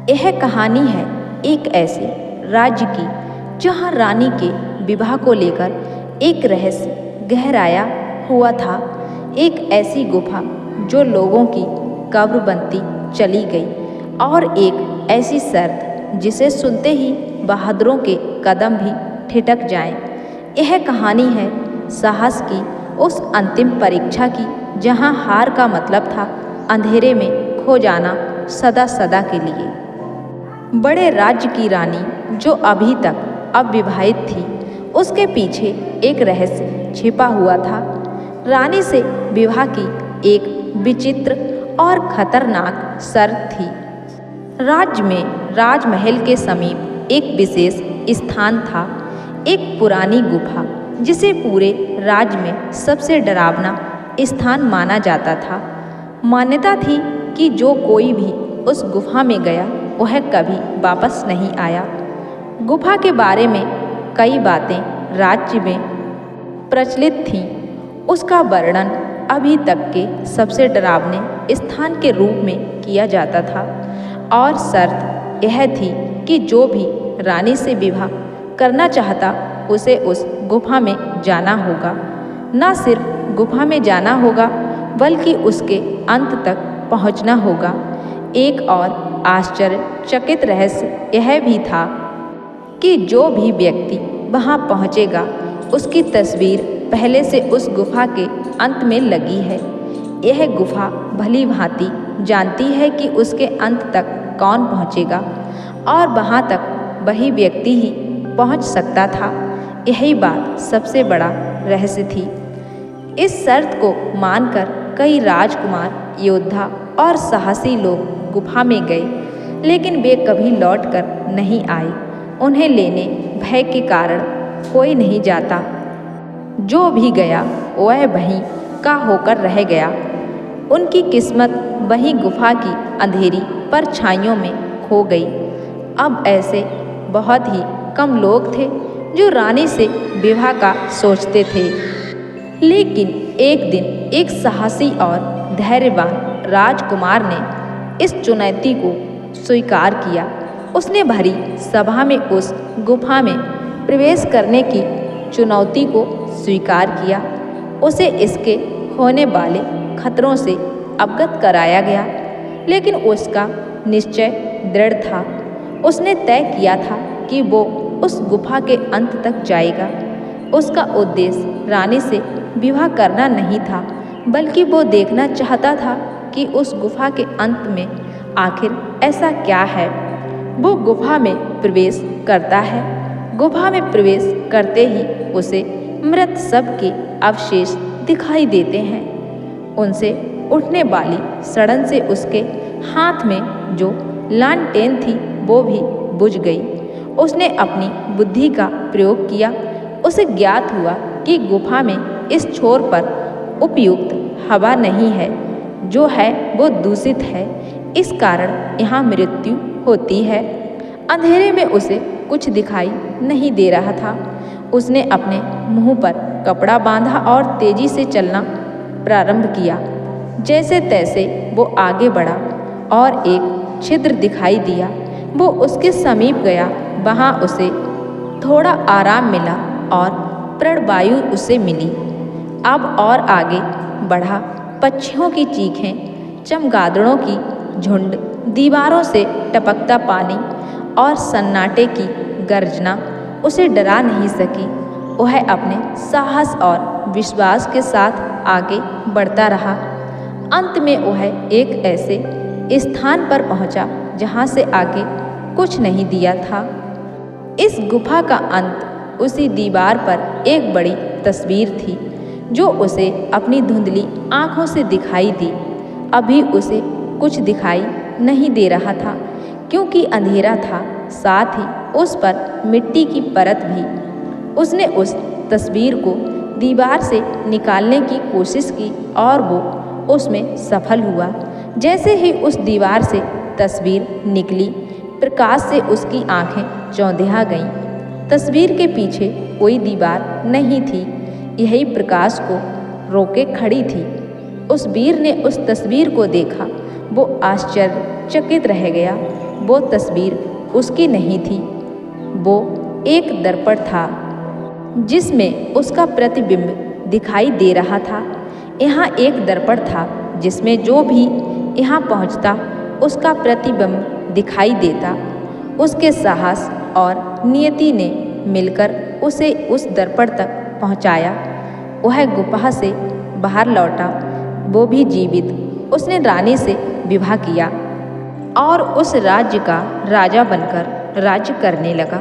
यह कहानी है एक ऐसे राज्य की जहाँ रानी के विवाह को लेकर एक रहस्य गहराया हुआ था। एक ऐसी गुफा जो लोगों की कब्र बनती चली गई और एक ऐसी शर्त जिसे सुनते ही बहादुरों के कदम भी ठिठक जाएं। यह कहानी है साहस की उस अंतिम परीक्षा की जहाँ हार का मतलब था अंधेरे में खो जाना सदा सदा के लिए। बड़े राज्य की रानी जो अभी तक अविवाहित थी, उसके पीछे एक रहस्य छिपा हुआ था। रानी से विवाह की एक विचित्र और खतरनाक शर्त थी। राज्य में राजमहल के समीप एक विशेष स्थान था, एक पुरानी गुफा जिसे पूरे राज्य में सबसे डरावना स्थान माना जाता था। मान्यता थी कि जो कोई भी उस गुफा में गया वह कभी वापस नहीं आया। गुफा के बारे में कई बातें राज्य में प्रचलित थीं। उसका वर्णन अभी तक के सबसे डरावने स्थान के रूप में किया जाता था और शर्त यह थी कि जो भी रानी से विवाह करना चाहता उसे उस गुफा में जाना होगा। न सिर्फ गुफा में जाना होगा बल्कि उसके अंत तक पहुंचना होगा। एक और आश्चर्यचकित रहस्य यह भी था कि जो भी व्यक्ति वहां पहुंचेगा उसकी तस्वीर पहले से उस गुफा के अंत में लगी है। यह गुफा भली भांति जानती है कि उसके अंत तक कौन पहुंचेगा और वहां तक वही व्यक्ति ही पहुंच सकता था। यही बात सबसे बड़ा रहस्य थी। इस शर्त को मानकर कई राजकुमार, योद्धा और साहसी लोग गुफा में गए, लेकिन वे कभी लौटकर नहीं आए। उन्हें लेने भय के कारण कोई नहीं जाता। जो भी गया वह वहीं का होकर रह गया। उनकी किस्मत वहीं गुफा की अंधेरी परछाइयों में खो गई। अब ऐसे बहुत ही कम लोग थे जो रानी से विवाह का सोचते थे। लेकिन एक दिन एक साहसी और धैर्यवान राजकुमार ने इस चुनौती को स्वीकार किया। उसने भरी सभा में उस गुफा में प्रवेश करने की चुनौती को स्वीकार किया। उसे इसके होने वाले खतरों से अवगत कराया गया, लेकिन उसका निश्चय दृढ़ था। उसने तय किया था कि वो उस गुफा के अंत तक जाएगा। उसका उद्देश्य रानी से विवाह करना नहीं था, बल्कि वो देखना चाहता था कि उस गुफा के अंत में आखिर ऐसा क्या है। वो गुफा में प्रवेश करता है। गुफा में प्रवेश करते ही उसे मृत शव के अवशेष दिखाई देते हैं। उनसे उठने वाली सड़न से उसके हाथ में जो लालटेन थी वो भी बुझ गई। उसने अपनी बुद्धि का प्रयोग किया। उसे ज्ञात हुआ कि गुफा में इस छोर पर उपयुक्त हवा नहीं है, जो है वो दूषित है। इस कारण यहाँ मृत्यु होती है। अंधेरे में उसे कुछ दिखाई नहीं दे रहा था। उसने अपने मुंह पर कपड़ा बांधा और तेजी से चलना प्रारंभ किया। जैसे तैसे वो आगे बढ़ा और एक छिद्र दिखाई दिया। वो उसके समीप गया। वहाँ उसे थोड़ा आराम मिला और प्राणवायु उसे मिली। अब और आगे बढ़ा। पक्षियों की चीखें, चमगादड़ों की झुंड, दीवारों से टपकता पानी और सन्नाटे की गर्जना उसे डरा नहीं सकी। वह अपने साहस और विश्वास के साथ आगे बढ़ता रहा। अंत में वह एक ऐसे स्थान पर पहुंचा जहां से आगे कुछ नहीं दिया था। इस गुफा का अंत उसी दीवार पर एक बड़ी तस्वीर थी जो उसे अपनी धुंधली आंखों से दिखाई दी। अभी उसे कुछ दिखाई नहीं दे रहा था क्योंकि अंधेरा था, साथ ही उस पर मिट्टी की परत भी। उसने उस तस्वीर को दीवार से निकालने की कोशिश की और वो उसमें सफल हुआ। जैसे ही उस दीवार से तस्वीर निकली, प्रकाश से उसकी आंखें चौंधिया गईं। तस्वीर के पीछे कोई दीवार नहीं थी, यही प्रकाश को रोके खड़ी थी। उस वीर ने उस तस्वीर को देखा। वो आश्चर्यचकित रह गया। वो तस्वीर उसकी नहीं थी, वो एक दर्पण था जिसमें उसका प्रतिबिंब दिखाई दे रहा था। यहाँ एक दर्पण था जिसमें जो भी यहाँ पहुँचता उसका प्रतिबिंब दिखाई देता। उसके साहस और नियति ने मिलकर उसे उस दर्पण तक पहुँचाया। वह गुफा से बाहर लौटा, वो भी जीवित। उसने रानी से विवाह किया और उस राज्य का राजा बनकर राज्य करने लगा।